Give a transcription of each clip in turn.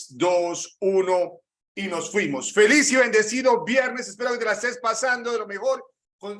3, 2, 1 y nos fuimos. Feliz y bendecido viernes. Espero que te la estés pasando de lo mejor,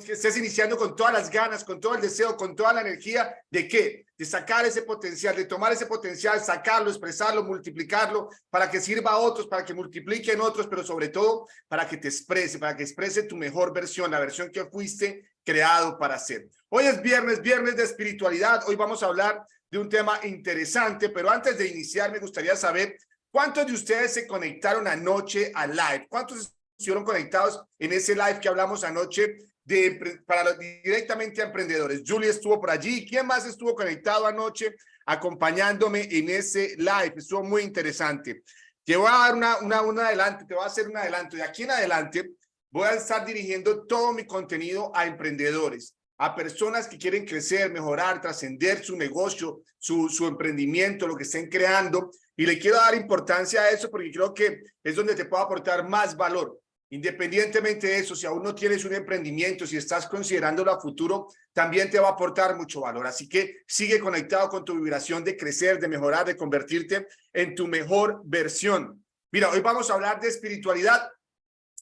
que estés iniciando con todas las ganas, con todo el deseo, con toda la energía. ¿De qué? De sacar ese potencial, de tomar ese potencial, sacarlo, expresarlo, multiplicarlo, para que sirva a otros, para que multipliquen otros, pero sobre todo para que te exprese, para que exprese tu mejor versión, la versión que fuiste creado para ser. Hoy es viernes, viernes de espiritualidad. Hoy vamos a hablar de un tema interesante, pero antes de iniciar me gustaría saber cuántos de ustedes se conectaron anoche al live. ¿Cuántos estuvieron conectados en ese live que hablamos anoche directamente a emprendedores? Julie estuvo por allí. ¿Quién más estuvo conectado anoche acompañándome en ese live? Estuvo muy interesante. Te voy a dar un adelanto, te voy a hacer un adelanto. De aquí en adelante voy a estar dirigiendo todo mi contenido a emprendedores, a personas que quieren crecer, mejorar, trascender su negocio, su emprendimiento, lo que estén creando. Y le quiero dar importancia a eso porque creo que es donde te puedo aportar más valor. Independientemente de eso, si aún no tienes un emprendimiento, si estás considerándolo a futuro, también te va a aportar mucho valor. Así que sigue conectado con tu vibración de crecer, de mejorar, de convertirte en tu mejor versión. Mira, hoy vamos a hablar de espiritualidad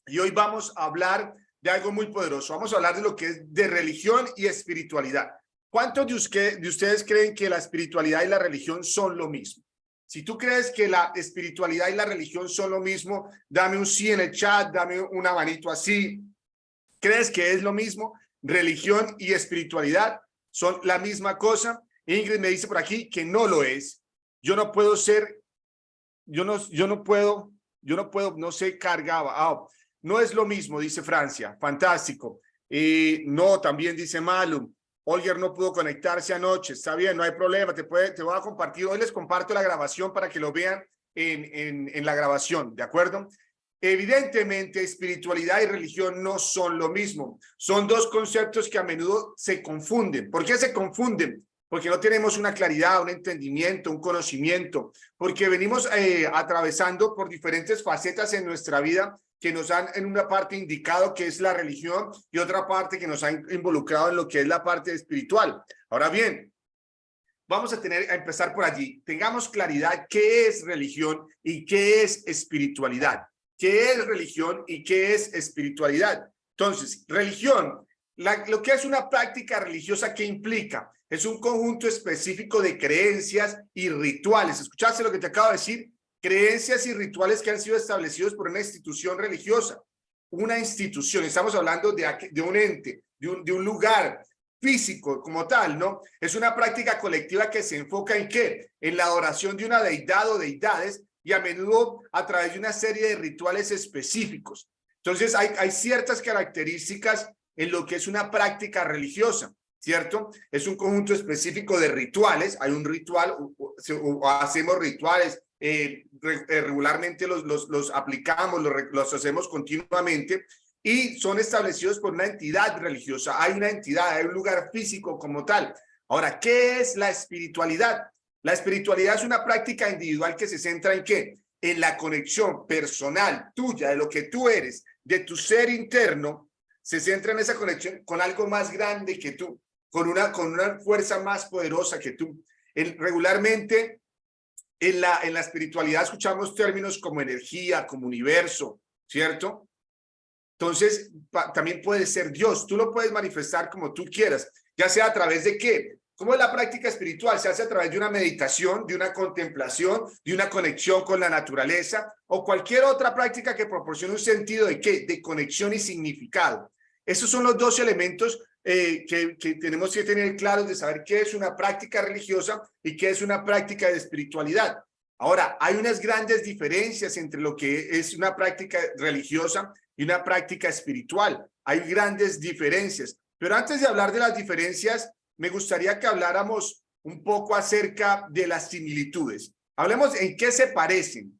y hoy vamos a hablar de algo muy poderoso. Vamos a hablar de lo que es de religión y espiritualidad. ¿Cuántos de ustedes creen que la espiritualidad y la religión son lo mismo? Si tú crees que la espiritualidad y la religión son lo mismo, dame un sí en el chat, dame una manito así. ¿Crees que es lo mismo? Religión y espiritualidad son la misma cosa. Ingrid me dice por aquí que no lo es. Yo no puedo ser, no sé, cargaba. No es lo mismo, dice Francia. Fantástico. No, también dice Malum. Olger no pudo conectarse anoche. Está bien, no hay problema. Te voy a compartir. Hoy les comparto la grabación para que lo vean en la grabación, ¿de acuerdo? Evidentemente, espiritualidad y religión no son lo mismo. Son dos conceptos que a menudo se confunden. ¿Por qué se confunden? Porque no tenemos una claridad, un entendimiento, un conocimiento. Porque venimos atravesando por diferentes facetas en nuestra vida que nos han en una parte indicado que es la religión y otra parte que nos ha involucrado en lo que es la parte espiritual. Ahora bien, vamos a empezar por allí. Tengamos claridad qué es religión y qué es espiritualidad. ¿Qué es religión y qué es espiritualidad? Entonces, religión, lo que es una práctica religiosa, ¿qué implica? Es un conjunto específico de creencias y rituales. ¿Escuchaste lo que te acabo de decir? Creencias y rituales que han sido establecidos por una institución religiosa. Una institución, estamos hablando de un ente, de un lugar físico como tal, ¿no? Es una práctica colectiva que se enfoca en ¿qué? En la adoración de una deidad o deidades y a menudo a través de una serie de rituales específicos. Entonces hay ciertas características en lo que es una práctica religiosa, ¿cierto? Es un conjunto específico de rituales. Hay un ritual, o hacemos rituales, regularmente los aplicamos, los hacemos continuamente y son establecidos por una entidad religiosa. Hay una entidad, hay un lugar físico como tal. Ahora, ¿qué es la espiritualidad? La espiritualidad es una práctica individual que se centra en ¿qué? En la conexión personal tuya, de lo que tú eres, de tu ser interno, se centra en esa conexión con algo más grande que tú, con una fuerza más poderosa que tú. Regularmente, en la espiritualidad escuchamos términos como energía, como universo, ¿cierto? Entonces, también puede ser Dios. Tú lo puedes manifestar como tú quieras, ya sea a través de ¿qué? ¿Cómo es la práctica espiritual? Se hace a través de una meditación, de una contemplación, de una conexión con la naturaleza o cualquier otra práctica que proporcione un sentido de ¿qué? De conexión y significado. Esos son los dos elementos que tenemos que tener claros de saber qué es una práctica religiosa y qué es una práctica de espiritualidad. Ahora, hay unas grandes diferencias entre lo que es una práctica religiosa y una práctica espiritual. Hay grandes diferencias. Pero antes de hablar de las diferencias, me gustaría que habláramos un poco acerca de las similitudes. Hablemos en qué se parecen,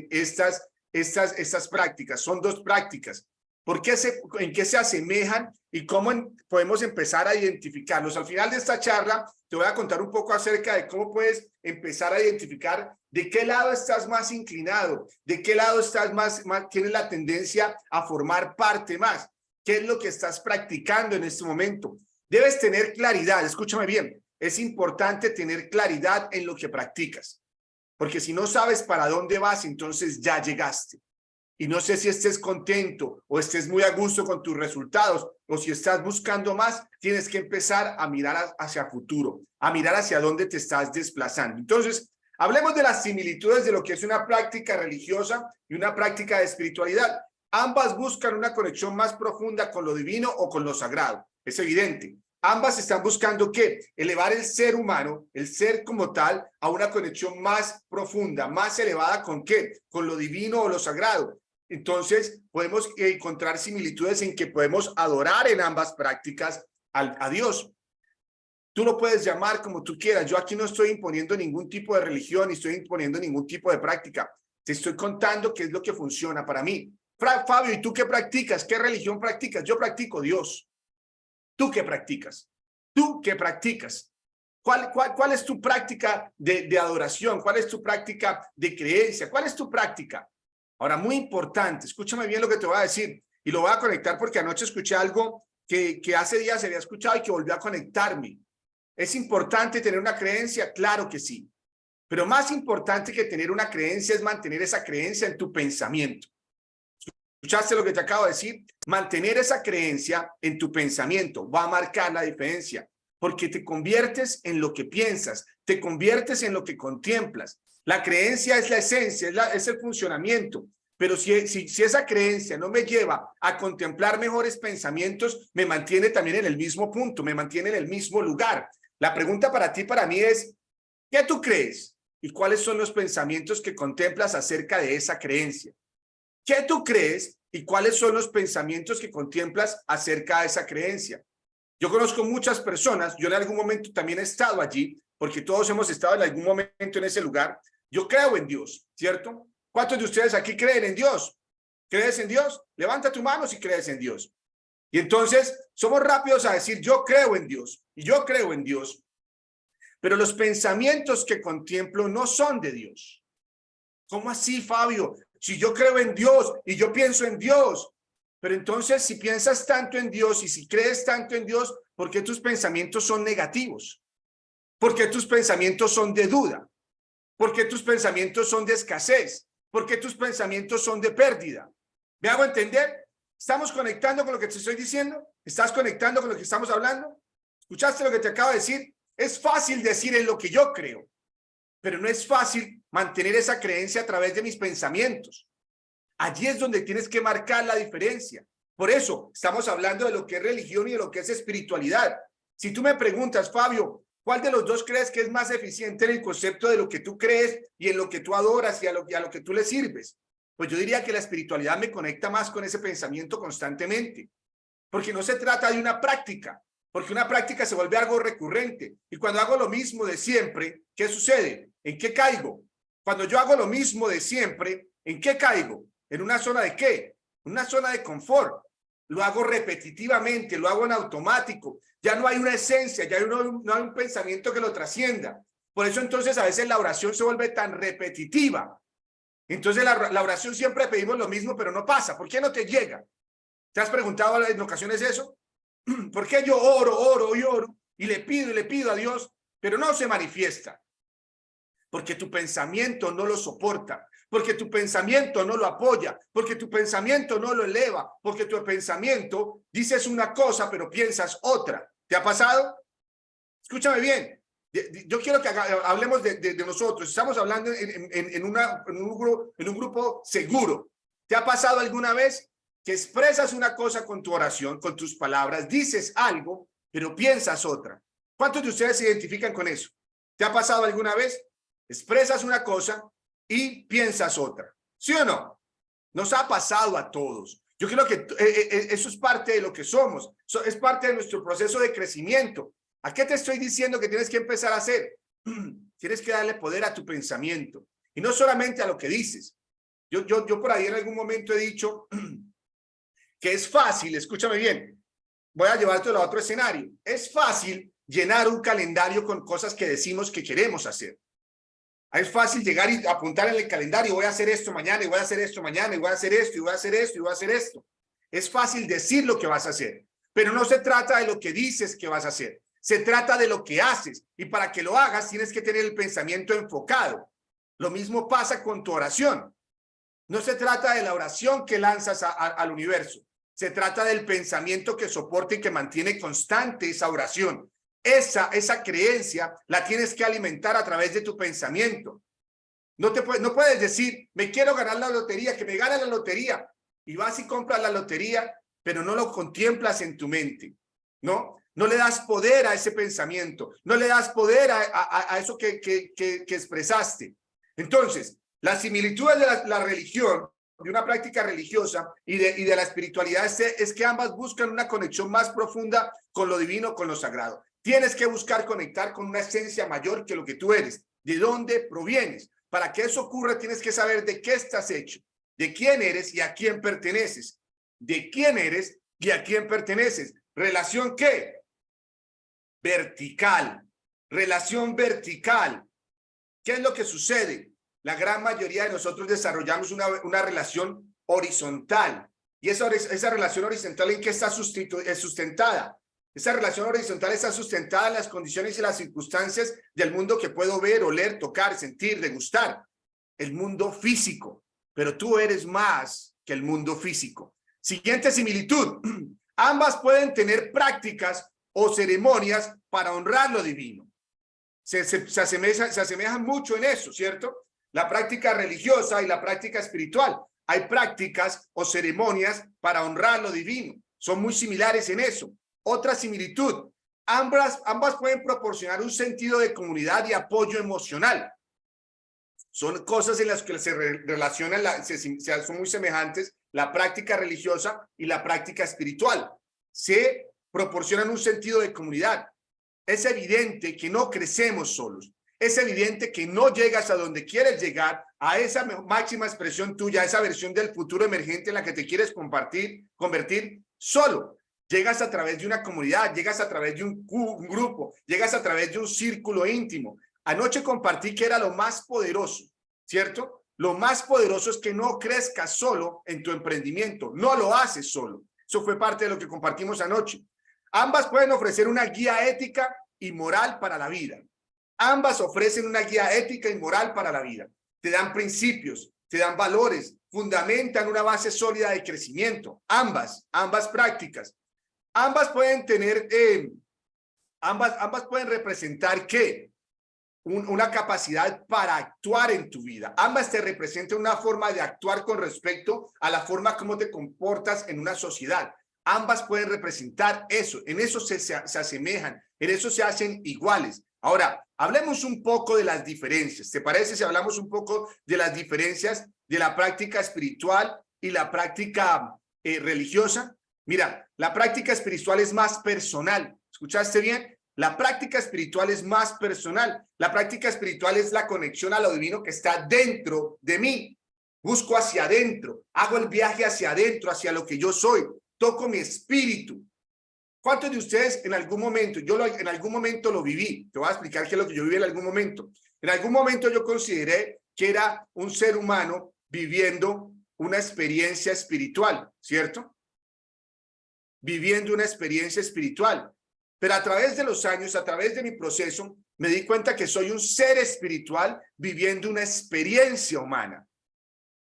estas prácticas. Son dos prácticas. ¿En qué se asemejan y cómo podemos empezar a identificarlos? Al final de esta charla te voy a contar un poco acerca de cómo puedes empezar a identificar de qué lado estás más inclinado, de qué lado estás tienes la tendencia a formar parte más, qué es lo que estás practicando en este momento. Debes tener claridad, escúchame bien, es importante tener claridad en lo que practicas. porque si no sabes para dónde vas, entonces ya llegaste. Y no sé si estés contento o estés muy a gusto con tus resultados, o si estás buscando más, tienes que empezar a mirar hacia futuro, a mirar hacia dónde te estás desplazando. Entonces, hablemos de las similitudes de lo que es una práctica religiosa y una práctica de espiritualidad. Ambas buscan una conexión más profunda con lo divino o con lo sagrado. Es evidente. Ambas están buscando ¿qué? Elevar el ser humano, el ser como tal, a una conexión más profunda, más elevada ¿con qué? Con lo divino o lo sagrado. Entonces, podemos encontrar similitudes en que podemos adorar en ambas prácticas a Dios. Tú lo puedes llamar como tú quieras. Yo aquí no estoy imponiendo ningún tipo de religión, ni estoy imponiendo ningún tipo de práctica. Te estoy contando qué es lo que funciona para mí. Fabio, ¿y tú qué practicas? ¿Qué religión practicas? Yo practico Dios. ¿Tú qué practicas? ¿Tú qué practicas? ¿Cuál es tu práctica de adoración? ¿Cuál es tu práctica de creencia? ¿Cuál es tu práctica? Ahora, muy importante, escúchame bien lo que te voy a decir y lo voy a conectar porque anoche escuché algo que hace días había escuchado y que volvió a conectarme. ¿Es importante tener una creencia? Claro que sí. Pero más importante que tener una creencia es mantener esa creencia en tu pensamiento. ¿Escuchaste lo que te acabo de decir? Mantener esa creencia en tu pensamiento va a marcar la diferencia, porque te conviertes en lo que piensas, te conviertes en lo que contemplas. La creencia es la esencia, es el funcionamiento, pero si esa creencia no me lleva a contemplar mejores pensamientos, me mantiene también en el mismo punto, me mantiene en el mismo lugar. La pregunta para ti, para mí es, ¿qué tú crees? ¿Y cuáles son los pensamientos que contemplas acerca de esa creencia? ¿Qué tú crees y cuáles son los pensamientos que contemplas acerca de esa creencia? Yo conozco muchas personas, yo en algún momento también he estado allí, porque todos hemos estado en algún momento en ese lugar. Yo creo en Dios, ¿cierto? ¿Cuántos de ustedes aquí creen en Dios? ¿Crees en Dios? Levanta tu mano si crees en Dios. Y entonces somos rápidos a decir, yo creo en Dios, y yo creo en Dios. Pero los pensamientos que contemplo no son de Dios. ¿Cómo así, Fabio? Si yo creo en Dios y yo pienso en Dios, pero entonces si piensas tanto en Dios y si crees tanto en Dios, ¿por qué tus pensamientos son negativos? ¿Por qué tus pensamientos son de duda? ¿Por qué tus pensamientos son de escasez? ¿Por qué tus pensamientos son de pérdida? ¿Me hago entender? ¿Estamos conectando con lo que te estoy diciendo? ¿Estás conectando con lo que estamos hablando? ¿Escuchaste lo que te acabo de decir? Es fácil decir en lo que yo creo, pero no es fácil mantener esa creencia a través de mis pensamientos. Allí es donde tienes que marcar la diferencia. Por eso estamos hablando de lo que es religión y de lo que es espiritualidad. Si tú me preguntas, Fabio, ¿cuál de los dos crees que es más eficiente en el concepto de lo que tú crees y en lo que tú adoras y a lo que tú le sirves? Pues yo diría que la espiritualidad me conecta más con ese pensamiento constantemente, porque no se trata de una práctica, porque una práctica se vuelve algo recurrente. Y cuando hago lo mismo de siempre, ¿qué sucede? ¿En qué caigo? Cuando yo hago lo mismo de siempre, ¿en qué caigo? ¿En una zona de qué? Una zona de confort. Lo hago repetitivamente, lo hago en automático. Ya no hay una esencia, ya no hay un pensamiento que lo trascienda. Por eso entonces a veces la oración se vuelve tan repetitiva. Entonces la oración siempre pedimos lo mismo, pero no pasa. ¿Por qué no te llega? ¿Te has preguntado en ocasiones eso? ¿Por qué yo oro y oro y le pido a Dios, pero no se manifiesta? Porque tu pensamiento no lo soporta, porque tu pensamiento no lo apoya, porque tu pensamiento no lo eleva, porque tu pensamiento dices una cosa, pero piensas otra. ¿Te ha pasado? Escúchame bien. Yo quiero que hablemos de nosotros. Estamos hablando en un grupo seguro. ¿Te ha pasado alguna vez que expresas una cosa con tu oración, con tus palabras, dices algo, pero piensas otra? ¿Cuántos de ustedes se identifican con eso? ¿Te ha pasado alguna vez? Expresas una cosa y piensas otra. ¿Sí o no? Nos ha pasado a todos. Yo creo que eso es parte de lo que somos. Es parte de nuestro proceso de crecimiento. ¿A qué te estoy diciendo que tienes que empezar a hacer? Tienes que darle poder a tu pensamiento. Y no solamente a lo que dices. Yo por ahí en algún momento he dicho que es fácil, escúchame bien, voy a llevártelo a otro escenario. Es fácil llenar un calendario con cosas que decimos que queremos hacer. Es fácil llegar y apuntar en el calendario, voy a hacer esto mañana, y voy a hacer esto mañana, y voy a hacer esto, y voy a hacer esto, y voy a hacer esto. Es fácil decir lo que vas a hacer, pero no se trata de lo que dices que vas a hacer. Se trata de lo que haces, y para que lo hagas tienes que tener el pensamiento enfocado. Lo mismo pasa con tu oración. No se trata de la oración que lanzas al universo. Se trata del pensamiento que soporta y que mantiene constante esa oración. Esa creencia la tienes que alimentar a través de tu pensamiento. No puedes decir, me quiero ganar la lotería, que me gane la lotería. Y vas y compras la lotería, pero no lo contemplas en tu mente, ¿no? No le das poder a ese pensamiento, no le das poder a eso que expresaste. Entonces, la similitud de la religión, de una práctica religiosa y de la espiritualidad es que ambas buscan una conexión más profunda con lo divino, con lo sagrado. Tienes que buscar conectar con una esencia mayor que lo que tú eres, de dónde provienes. Para que eso ocurra, tienes que saber de qué estás hecho, de quién eres y a quién perteneces. De quién eres y a quién perteneces. ¿Relación qué? Vertical. Relación vertical. ¿Qué es lo que sucede? La gran mayoría de nosotros desarrollamos una relación horizontal. ¿Y esa relación horizontal en qué está sustentada? Esa relación horizontal está sustentada en las condiciones y las circunstancias del mundo que puedo ver, oler, tocar, sentir, degustar. El mundo físico. Pero tú eres más que el mundo físico. Siguiente similitud. Ambas pueden tener prácticas o ceremonias para honrar lo divino. Se asemejan mucho en eso, ¿cierto? La práctica religiosa y la práctica espiritual. Hay prácticas o ceremonias para honrar lo divino. Son muy similares en eso. Otra similitud. Ambas pueden proporcionar un sentido de comunidad y apoyo emocional. Son cosas en las que se relacionan, son muy semejantes la práctica religiosa y la práctica espiritual. Se proporcionan un sentido de comunidad. Es evidente que no crecemos solos. Es evidente que no llegas a donde quieres llegar, a esa máxima expresión tuya, a esa versión del futuro emergente en la que te quieres convertir solo. Llegas a través de una comunidad, llegas a través de un grupo, llegas a través de un círculo íntimo. Anoche compartí que era lo más poderoso, ¿cierto? Lo más poderoso es que no crezcas solo en tu emprendimiento, no lo haces solo. Eso fue parte de lo que compartimos anoche. Ambas pueden ofrecer una guía ética y moral para la vida. Ambas ofrecen una guía ética y moral para la vida. Te dan principios, te dan valores, fundamentan una base sólida de crecimiento. Ambas prácticas. Ambas pueden tener, ambas pueden representar ¿qué? Una capacidad para actuar en tu vida. Ambas te representan una forma de actuar con respecto a la forma como te comportas en una sociedad. Ambas pueden representar eso. En eso se asemejan, en eso se hacen iguales. Ahora, hablemos un poco de las diferencias. ¿Te parece si hablamos un poco de las diferencias de la práctica espiritual y la práctica religiosa? Mira, la práctica espiritual es más personal. ¿Escuchaste bien? La práctica espiritual es más personal. La práctica espiritual es la conexión a lo divino que está dentro de mí. Busco hacia adentro, hago el viaje hacia adentro, hacia lo que yo soy. Toco mi espíritu. ¿Cuántos de ustedes en algún momento, en algún momento lo viví? Te voy a explicar qué es lo que yo viví en algún momento. En algún momento yo consideré que era un ser humano viviendo una experiencia espiritual, ¿cierto? Viviendo una experiencia espiritual. Pero a través de los años, a través de mi proceso, me di cuenta que soy un ser espiritual viviendo una experiencia humana.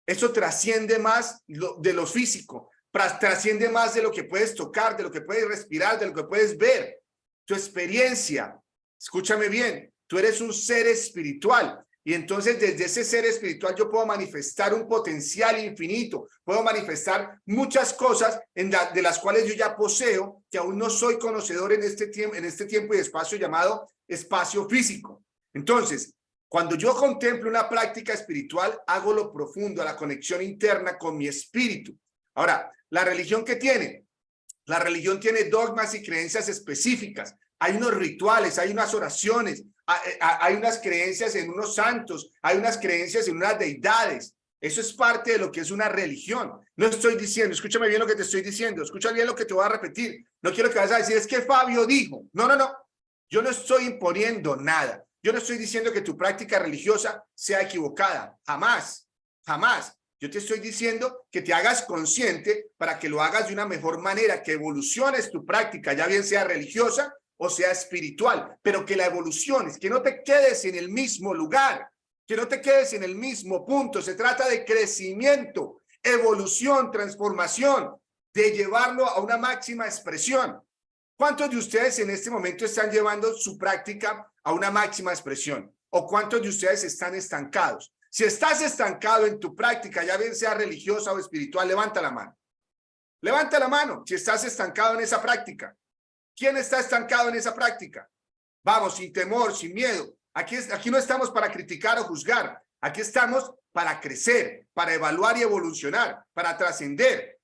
Eso trasciende más de lo físico, trasciende más de lo que puedes tocar, de lo que puedes respirar, de lo que puedes ver. Tu experiencia, escúchame bien, tú eres un ser espiritual. Y entonces desde ese ser espiritual yo puedo manifestar un potencial infinito, puedo manifestar muchas cosas de las cuales yo ya poseo, que aún no soy conocedor en este tiempo y espacio llamado espacio físico. Entonces, cuando yo contemplo una práctica espiritual, hago lo profundo, la conexión interna con mi espíritu. Ahora, ¿la religión qué tiene? La religión tiene dogmas y creencias específicas. Hay unos rituales, hay unas oraciones, hay unas creencias en unos santos, hay unas creencias en unas deidades. Eso es parte de lo que es una religión. No estoy diciendo, escúchame bien lo que te estoy diciendo, escucha bien lo que te voy a repetir. No quiero que vayas a decir, es que Fabio dijo. No, no, no. Yo no estoy imponiendo nada. Yo no estoy diciendo que tu práctica religiosa sea equivocada. Jamás, jamás. Yo te estoy diciendo que te hagas consciente para que lo hagas de una mejor manera, que evoluciones tu práctica, ya bien sea religiosa o sea espiritual, pero que la evoluciones, que no te quedes en el mismo lugar. que no te quedes en el mismo punto. Se trata de crecimiento, evolución, transformación, de llevarlo a una máxima expresión. ¿Cuántos de ustedes en este momento están llevando su práctica a una máxima expresión? ¿O cuántos de ustedes están estancados? Si estás estancado en tu práctica, ya bien sea religiosa o espiritual, levanta la mano. Levanta la mano si estás estancado en esa práctica. ¿Quién está estancado en esa práctica? Vamos, sin temor, sin miedo. Aquí no estamos para criticar o juzgar. Aquí estamos para crecer, para evaluar y evolucionar, para trascender.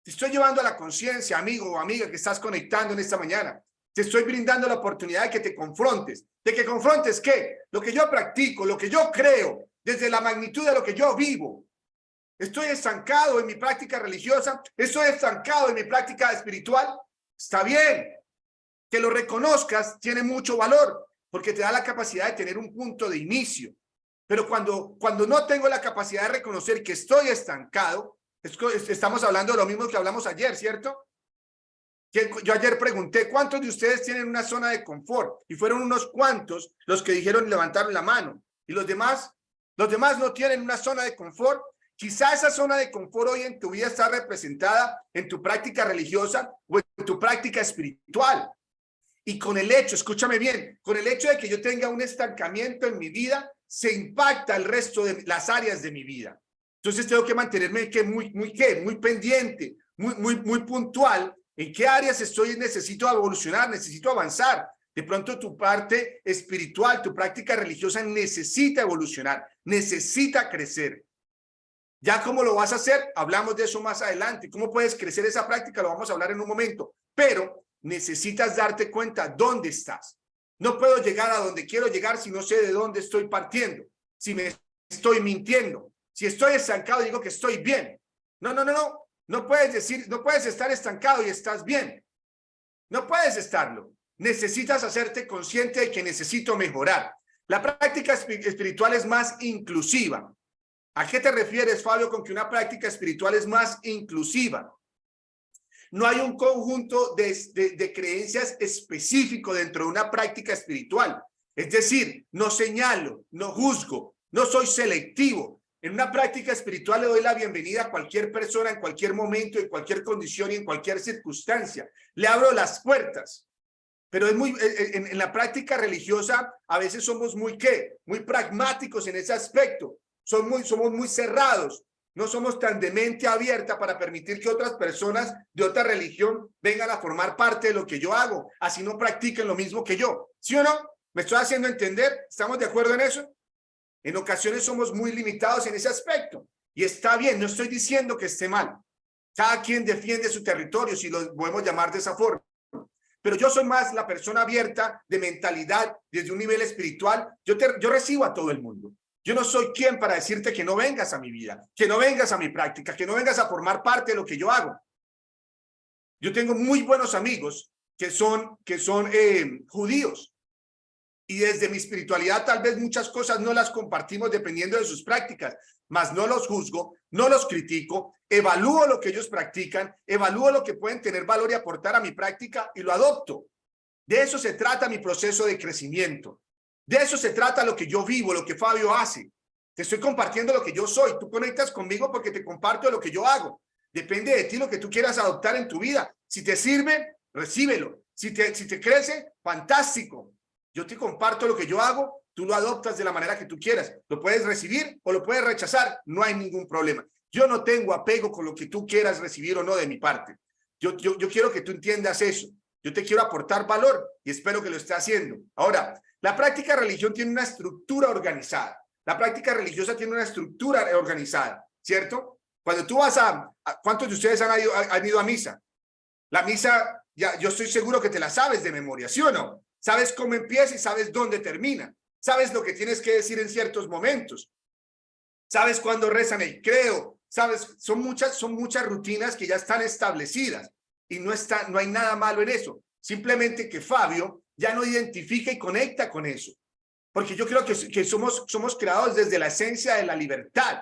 Te estoy llevando a la conciencia, amigo o amiga que estás conectando en esta mañana. Te estoy brindando la oportunidad de que te confrontes. ¿De que confrontes qué? Lo que yo practico, lo que yo creo, desde la magnitud de lo que yo vivo. ¿Estoy estancado en mi práctica religiosa? ¿Estoy estancado en mi práctica espiritual? Está bien. Que lo reconozcas tiene mucho valor, porque te da la capacidad de tener un punto de inicio. Pero cuando no tengo la capacidad de reconocer que estoy estancado, estamos hablando de lo mismo que hablamos ayer, ¿cierto? Que yo ayer pregunté, ¿cuántos de ustedes tienen una zona de confort? Y fueron unos cuantos los que dijeron levantar la mano. Y los demás no tienen una zona de confort. Quizá esa zona de confort hoy en tu vida está representada en tu práctica religiosa o en tu práctica espiritual. Y con el hecho, escúchame bien, con el hecho de que yo tenga un estancamiento en mi vida, se impacta el resto de las áreas de mi vida. Entonces tengo que mantenerme muy pendiente, muy puntual en qué áreas necesito evolucionar, necesito avanzar. De pronto tu parte espiritual, tu práctica religiosa necesita evolucionar, necesita crecer. ¿Ya cómo lo vas a hacer? Hablamos de eso más adelante. ¿Cómo puedes crecer esa práctica? Lo vamos a hablar en un momento. Pero necesitas darte cuenta dónde estás. No puedo llegar a donde quiero llegar si no sé de dónde estoy partiendo. Si me estoy mintiendo. Si estoy estancado, digo que estoy bien. No. No puedes decir, no puedes estar estancado y estás bien. No puedes estarlo. Necesitas hacerte consciente de que necesito mejorar. La práctica espiritual es más inclusiva. ¿A qué te refieres, Fabio, con que una práctica espiritual es más inclusiva? No hay un conjunto de creencias específico dentro de una práctica espiritual. Es decir, no señalo, no juzgo, no soy selectivo. En una práctica espiritual le doy la bienvenida a cualquier persona en cualquier momento, en cualquier condición y en cualquier circunstancia. Le abro las puertas. Pero en la práctica religiosa a veces somos muy pragmáticos en ese aspecto. Somos muy cerrados. No somos tan de mente abierta para permitir que otras personas de otra religión vengan a formar parte de lo que yo hago, así no practiquen lo mismo que yo. ¿Sí o no? ¿Me estoy haciendo entender? ¿Estamos de acuerdo en eso? En ocasiones somos muy limitados en ese aspecto. Y está bien, no estoy diciendo que esté mal. Cada quien defiende su territorio, si lo podemos llamar de esa forma. Pero yo soy más la persona abierta de mentalidad desde un nivel espiritual. Yo recibo a todo el mundo. Yo no soy quien para decirte que no vengas a mi vida, que no vengas a mi práctica, que no vengas a formar parte de lo que yo hago. Yo tengo muy buenos amigos que son judíos. Y desde mi espiritualidad tal vez muchas cosas no las compartimos dependiendo de sus prácticas, mas no los juzgo, no los critico, evalúo lo que ellos practican, evalúo lo que pueden tener valor y aportar a mi práctica y lo adopto. De eso se trata mi proceso de crecimiento. De eso se trata lo que yo vivo, lo que Fabio hace. Te estoy compartiendo lo que yo soy. Tú conectas conmigo porque te comparto lo que yo hago. Depende de ti lo que tú quieras adoptar en tu vida. Si te sirve, recíbelo. Si te crece, fantástico. Yo te comparto lo que yo hago, tú lo adoptas de la manera que tú quieras. Lo puedes recibir o lo puedes rechazar, no hay ningún problema. Yo no tengo apego con lo que tú quieras recibir o no de mi parte. Yo quiero que tú entiendas eso. Yo te quiero aportar valor y espero que lo esté haciendo. Ahora, la práctica de religión tiene una estructura organizada. La práctica religiosa tiene una estructura organizada, ¿cierto? Cuando tú vas ¿cuántos de ustedes han ido a misa? La misa, yo estoy seguro que te la sabes de memoria, ¿sí o no? Sabes cómo empieza y sabes dónde termina. Sabes lo que tienes que decir en ciertos momentos. Sabes cuándo rezan el creo. Sabes, son muchas rutinas que ya están establecidas y no hay nada malo en eso. Simplemente que Fabio ya no identifica y conecta con eso. Porque yo creo que somos creados desde la esencia de la libertad,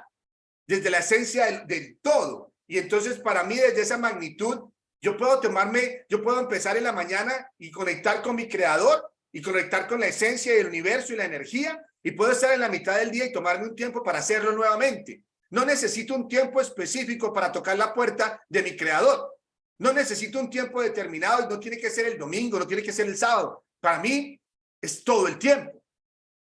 desde la esencia del todo. Y entonces para mí desde esa magnitud yo puedo empezar en la mañana y conectar con mi creador y conectar con la esencia del universo y la energía y puedo estar en la mitad del día y tomarme un tiempo para hacerlo nuevamente. No necesito un tiempo específico para tocar la puerta de mi creador. No necesito un tiempo determinado y no tiene que ser el domingo, no tiene que ser el sábado. Para mí es todo el tiempo.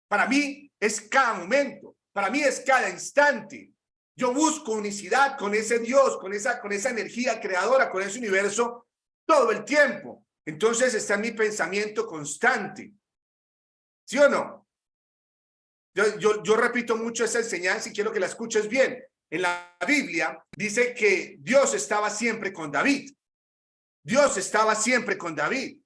Para mí es cada momento. Para mí es cada instante. Yo busco unicidad con ese Dios, con esa energía creadora, con ese universo todo el tiempo. Entonces está en mi pensamiento constante. ¿Sí o no? Yo repito mucho esa enseñanza y quiero que la escuches bien. En la Biblia dice que Dios estaba siempre con David. Dios estaba siempre con David.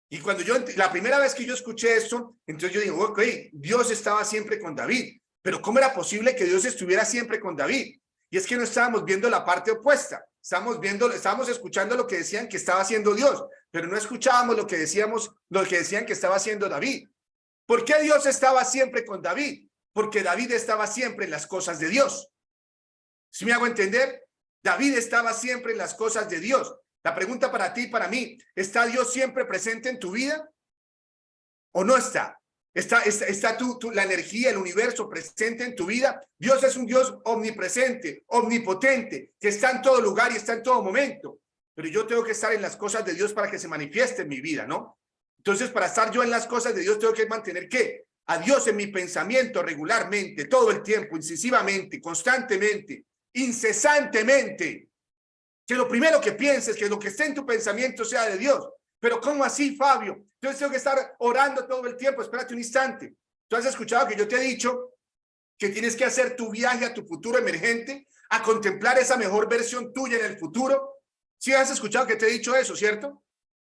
Y cuando la primera vez que yo escuché eso, entonces yo digo, ok, Dios estaba siempre con David. Pero ¿cómo era posible que Dios estuviera siempre con David? Y es que no estábamos viendo la parte opuesta. Estábamos escuchando lo que decían que estaba haciendo Dios, pero no escuchábamos lo que decían que estaba haciendo David. ¿Por qué Dios estaba siempre con David? Porque David estaba siempre en las cosas de Dios. ¿Sí me hago entender? David estaba siempre en las cosas de Dios. La pregunta para ti y para mí, ¿está Dios siempre presente en tu vida? ¿O no está? ¿Está la energía, el universo presente en tu vida? Dios es un Dios omnipresente, omnipotente, que está en todo lugar y está en todo momento. Pero yo tengo que estar en las cosas de Dios para que se manifieste en mi vida, ¿no? Entonces, para estar yo en las cosas de Dios, tengo que mantener ¿qué? A Dios en mi pensamiento regularmente, todo el tiempo, incisivamente, constantemente, incesantemente. Que lo primero que pienses, que lo que esté en tu pensamiento sea de Dios. Pero ¿cómo así, Fabio? Entonces tengo que estar orando todo el tiempo. Espérate un instante. ¿Tú has escuchado que yo te he dicho que tienes que hacer tu viaje a tu futuro emergente, a contemplar esa mejor versión tuya en el futuro? ¿Sí has escuchado que te he dicho eso, cierto?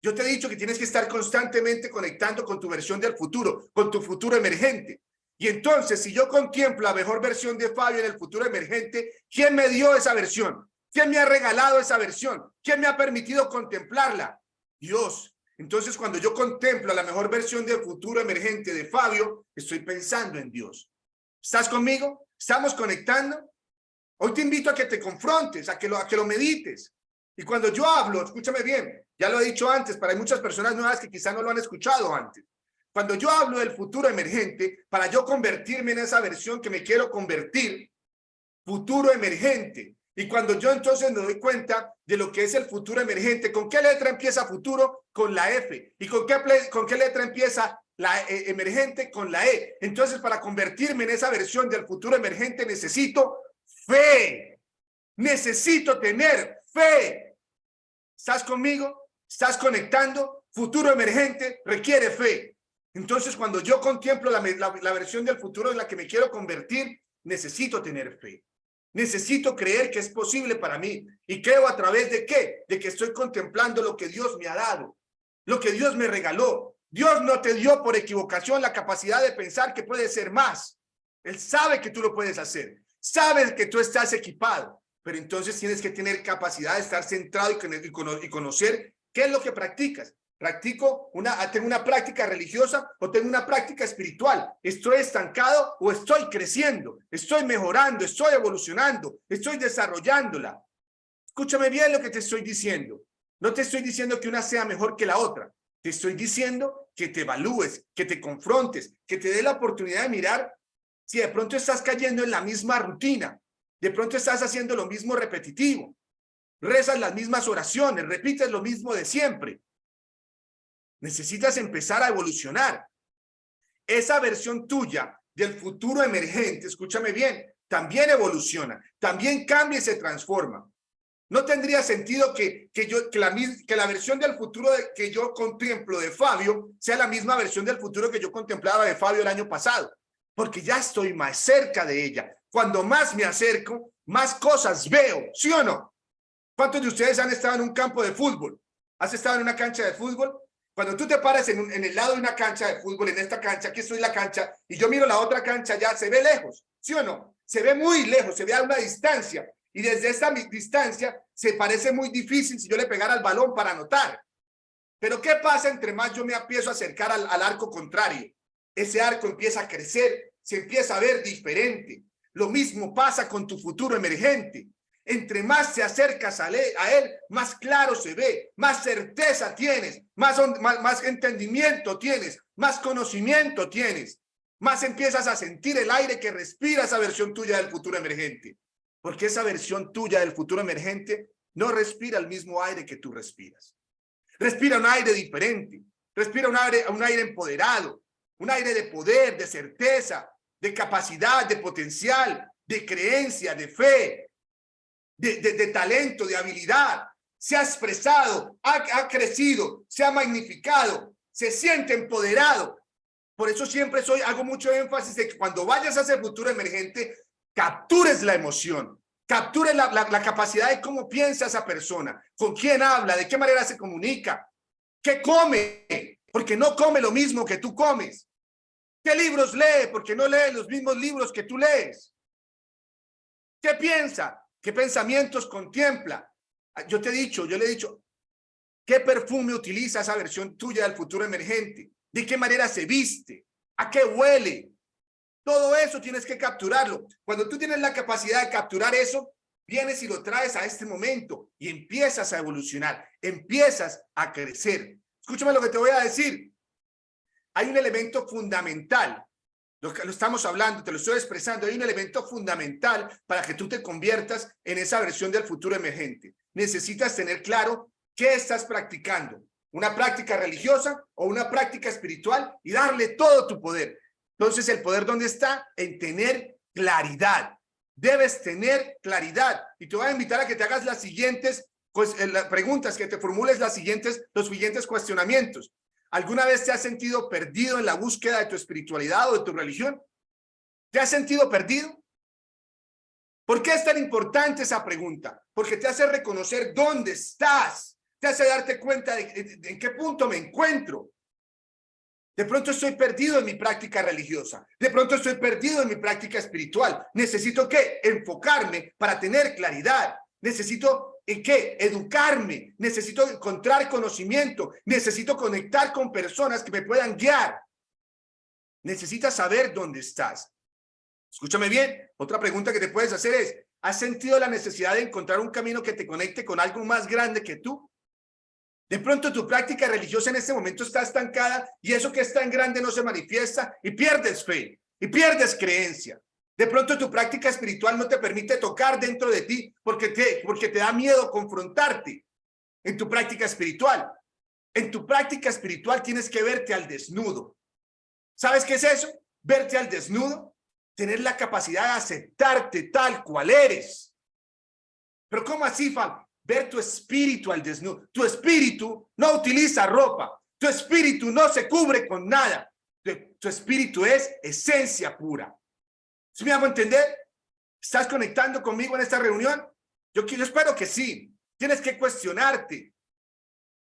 Yo te he dicho que tienes que estar constantemente conectando con tu versión del futuro, con tu futuro emergente. Y entonces, si yo contemplo la mejor versión de Fabio en el futuro emergente, ¿quién me dio esa versión? ¿Quién me ha regalado esa versión? ¿Quién me ha permitido contemplarla? Dios. Entonces, cuando yo contemplo la mejor versión del futuro emergente de Fabio, estoy pensando en Dios. ¿Estás conmigo? ¿Estamos conectando? Hoy te invito a que te confrontes, a que lo medites. Y cuando yo hablo, escúchame bien, ya lo he dicho antes, para hay muchas personas nuevas que quizás no lo han escuchado antes. Cuando yo hablo del futuro emergente, para yo convertirme en esa versión que me quiero convertir, futuro emergente. Y cuando yo entonces me doy cuenta de lo que es el futuro emergente, ¿con qué letra empieza futuro? Con la F. ¿Y con qué letra empieza la emergente? Con la E. Entonces, para convertirme en esa versión del futuro emergente, necesito fe. Necesito tener fe. ¿Estás conmigo? ¿Estás conectando? Futuro emergente requiere fe. Entonces, cuando yo contemplo la versión del futuro en la que me quiero convertir, necesito tener fe. Necesito creer que es posible para mí. ¿Y creo a través de qué? De que estoy contemplando lo que Dios me ha dado, lo que Dios me regaló. Dios no te dio por equivocación la capacidad de pensar que puede ser más. Él sabe que tú lo puedes hacer. Sabe que tú estás equipado. Pero entonces tienes que tener capacidad de estar centrado y conocer qué es lo que practicas. ¿Tengo una práctica religiosa o tengo una práctica espiritual? ¿Estoy estancado o estoy creciendo? ¿Estoy mejorando? ¿Estoy evolucionando? ¿Estoy desarrollándola? Escúchame bien lo que te estoy diciendo. No te estoy diciendo que una sea mejor que la otra. Te estoy diciendo que te evalúes, que te confrontes, que te dé la oportunidad de mirar si de pronto estás cayendo en la misma rutina. De pronto estás haciendo lo mismo repetitivo. Rezas las mismas oraciones, repites lo mismo de siempre. Necesitas empezar a evolucionar. Esa versión tuya del futuro emergente, escúchame bien, también evoluciona, también cambia y se transforma. No tendría sentido que la versión del futuro que yo contemplo de Fabio sea la misma versión del futuro que yo contemplaba de Fabio el año pasado, porque ya estoy más cerca de ella. Cuando más me acerco, más cosas veo, ¿sí o no? ¿Cuántos de ustedes han estado en un campo de fútbol? ¿Has estado en una cancha de fútbol? Cuando tú te paras en el lado de una cancha de fútbol, en esta cancha, aquí estoy la cancha, y yo miro la otra cancha, ya se ve lejos, ¿sí o no? Se ve muy lejos, se ve a una distancia, y desde esta distancia se parece muy difícil si yo le pegara al balón para anotar. Pero ¿qué pasa entre más yo me empiezo a acercar al arco contrario? Ese arco empieza a crecer, se empieza a ver diferente. Lo mismo pasa con tu futuro emergente. Entre más te acercas a él, más claro se ve, más certeza tienes, más entendimiento tienes, más conocimiento tienes. más empiezas a sentir el aire que respira esa versión tuya del futuro emergente. Porque esa versión tuya del futuro emergente no respira el mismo aire que tú respiras. Respira un aire diferente, respira un aire empoderado, un aire de poder, de certeza, de capacidad, de potencial, de creencia, de fe, de talento, de habilidad. Se ha expresado, ha crecido, se ha magnificado, se siente empoderado. Por eso siempre hago mucho énfasis de que cuando vayas a ese futuro emergente, captures la emoción, captures la capacidad de cómo piensa esa persona, con quién habla, de qué manera se comunica, qué come, porque no come lo mismo que tú comes, qué libros lee, porque no lee los mismos libros que tú lees, qué piensa, qué pensamientos contempla. Yo le he dicho, ¿qué perfume utiliza esa versión tuya del futuro emergente? ¿De qué manera se viste? ¿A qué huele? Todo eso tienes que capturarlo. Cuando tú tienes la capacidad de capturar eso, vienes y lo traes a este momento y empiezas a evolucionar, empiezas a crecer. Escúchame lo que te voy a decir. Hay un elemento fundamental, lo estamos hablando, te lo estoy expresando, hay un elemento fundamental para que tú te conviertas en esa versión del futuro emergente. Necesitas tener claro qué estás practicando, una práctica religiosa o una práctica espiritual, y darle todo tu poder. Entonces, ¿el poder dónde está? En tener claridad. Debes tener claridad. Y te voy a invitar a que te hagas las siguientes preguntas, que te formules los siguientes cuestionamientos. ¿Alguna vez te has sentido perdido en la búsqueda de tu espiritualidad o de tu religión? ¿Te has sentido perdido? ¿Por qué es tan importante esa pregunta? Porque te hace reconocer dónde estás, te hace darte cuenta de en qué punto me encuentro. De pronto estoy perdido en mi práctica religiosa, de pronto estoy perdido en mi práctica espiritual. Necesito ¿qué? Enfocarme para tener claridad. Necesito ¿qué? Educarme, necesito encontrar conocimiento, necesito conectar con personas que me puedan guiar. Necesitas saber dónde estás. Escúchame bien, otra pregunta que te puedes hacer es, ¿has sentido la necesidad de encontrar un camino que te conecte con algo más grande que tú? De pronto tu práctica religiosa en este momento está estancada y eso que es tan grande no se manifiesta y pierdes fe y pierdes creencia. De pronto tu práctica espiritual no te permite tocar dentro de ti porque te da miedo confrontarte en tu práctica espiritual. En tu práctica espiritual tienes que verte al desnudo. ¿Sabes qué es eso? Verte al desnudo, tener la capacidad de aceptarte tal cual eres. Pero ¿cómo así, Fal? Ver tu espíritu al desnudo. Tu espíritu no utiliza ropa. Tu espíritu no se cubre con nada. Tu espíritu es esencia pura. ¿Sí me hago entender? ¿Estás conectando conmigo en esta reunión? Yo espero que sí. Tienes que cuestionarte.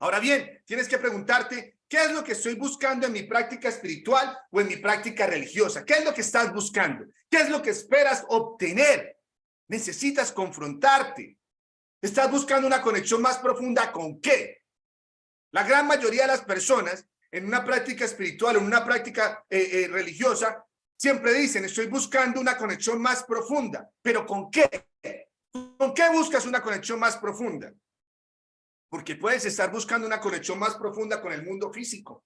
Ahora bien, tienes que preguntarte, ¿qué es lo que estoy buscando en mi práctica espiritual o en mi práctica religiosa? ¿Qué es lo que estás buscando? ¿Qué es lo que esperas obtener? Necesitas confrontarte. ¿Estás buscando una conexión más profunda con qué? La gran mayoría de las personas en una práctica espiritual o en una práctica religiosa siempre dicen, estoy buscando una conexión más profunda. ¿Pero con qué? ¿Con qué buscas una conexión más profunda? Porque puedes estar buscando una conexión más profunda con el mundo físico.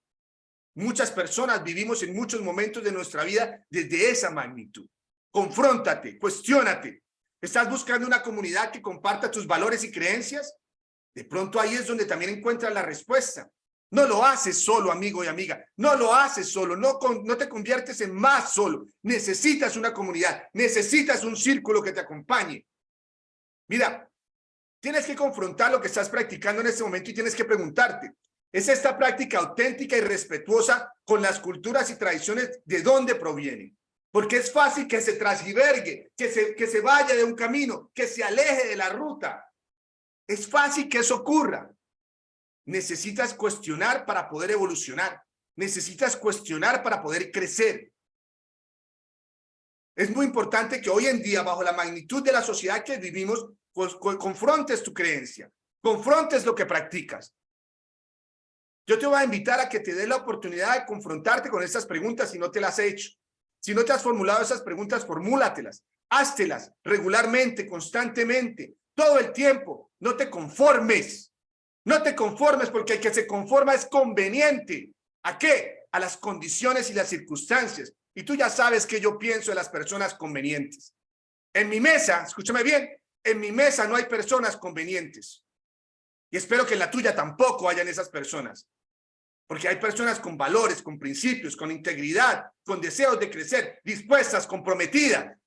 Muchas personas vivimos en muchos momentos de nuestra vida desde esa magnitud. Confróntate, cuestiónate. ¿Estás buscando una comunidad que comparta tus valores y creencias? De pronto ahí es donde también encuentras la respuesta. No lo haces solo, amigo y amiga. No lo haces solo. No te conviertes en más solo. Necesitas una comunidad. Necesitas un círculo que te acompañe. Mira, tienes que confrontar lo que estás practicando en este momento y tienes que preguntarte, ¿es esta práctica auténtica y respetuosa con las culturas y tradiciones de dónde proviene? Porque es fácil que se transgivergue, que se vaya de un camino, que se aleje de la ruta. Es fácil que eso ocurra. Necesitas cuestionar para poder evolucionar. Necesitas cuestionar para poder crecer. Es muy importante que hoy en día, bajo la magnitud de la sociedad que vivimos, confrontes tu creencia, confrontes lo que practicas. Yo te voy a invitar a que te dé la oportunidad de confrontarte con estas preguntas si no te las has hecho. Si no te has formulado esas preguntas, formúlatelas, háztelas regularmente, constantemente, todo el tiempo. No te conformes. No te conformes porque el que se conforma es conveniente. ¿A qué? A las condiciones y las circunstancias. y tú ya sabes que yo pienso en las personas convenientes. En mi mesa, escúchame bien, en mi mesa no hay personas convenientes. Y espero que en la tuya tampoco hayan esas personas. Porque hay personas con valores, con principios, con integridad, con deseos de crecer, dispuestas, comprometidas.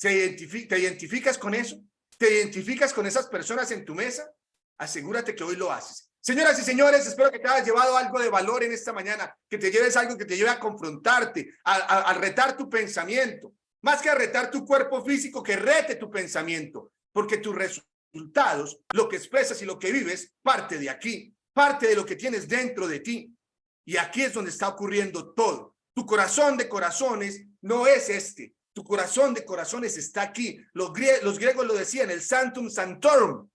¿Te identificas con eso? ¿Te identificas con esas personas en tu mesa? Asegúrate que hoy lo haces. Señoras y señores, espero que te hayas llevado algo de valor en esta mañana, que te lleves algo que te lleve a confrontarte, a retar tu pensamiento. Más que a retar tu cuerpo físico, que rete tu pensamiento, porque tus resultados, lo que expresas y lo que vives, parte de aquí, parte de lo que tienes dentro de ti. Y aquí es donde está ocurriendo todo. Tu corazón de corazones no es este. Tu corazón de corazones está aquí. Los griegos lo decían, el Sanctum Sanctorum.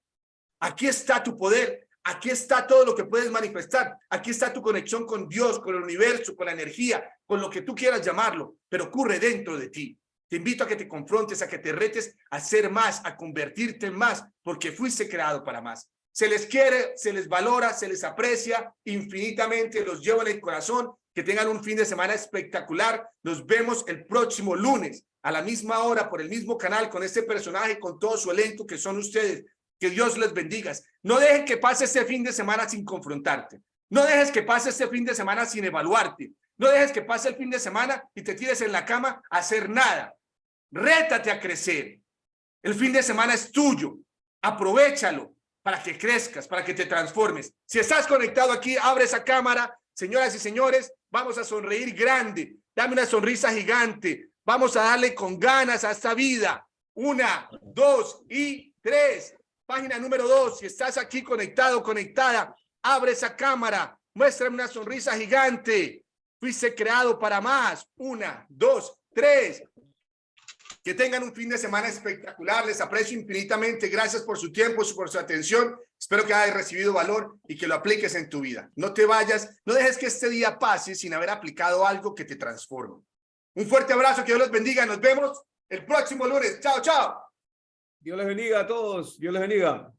Aquí está tu poder. Aquí está todo lo que puedes manifestar. Aquí está tu conexión con Dios, con el universo, con la energía, con lo que tú quieras llamarlo, pero ocurre dentro de ti. Te invito a que te confrontes, a que te retes a ser más, a convertirte en más, porque fuiste creado para más. Se les quiere, se les valora, se les aprecia infinitamente, los llevo en el corazón. Que tengan un fin de semana espectacular. Nos vemos el próximo lunes a la misma hora por el mismo canal con este personaje, con todo su elenco que son ustedes. Que Dios les bendiga. No dejes que pase este fin de semana sin confrontarte. No dejes que pase este fin de semana sin evaluarte. No dejes que pase el fin de semana y te tires en la cama a hacer nada. Rétate a crecer. El fin de semana es tuyo. Aprovéchalo para que crezcas, para que te transformes. Si estás conectado aquí, abre esa cámara. Señoras y señores, vamos a sonreír grande. Dame una sonrisa gigante. Vamos a darle con ganas a esta vida. 1, 2 y 3. Página número 2. Si estás aquí conectado, conectada, abre esa cámara. Muéstrame una sonrisa gigante. Fuiste creado para más. 1, 2, 3. Que tengan un fin de semana espectacular. Les aprecio infinitamente. Gracias por su tiempo, por su atención. Espero que hayas recibido valor y que lo apliques en tu vida. No te vayas, no dejes que este día pase sin haber aplicado algo que te transforme. Un fuerte abrazo, que Dios los bendiga. Nos vemos el próximo lunes. Chao, chao. Dios les bendiga a todos. Dios les bendiga.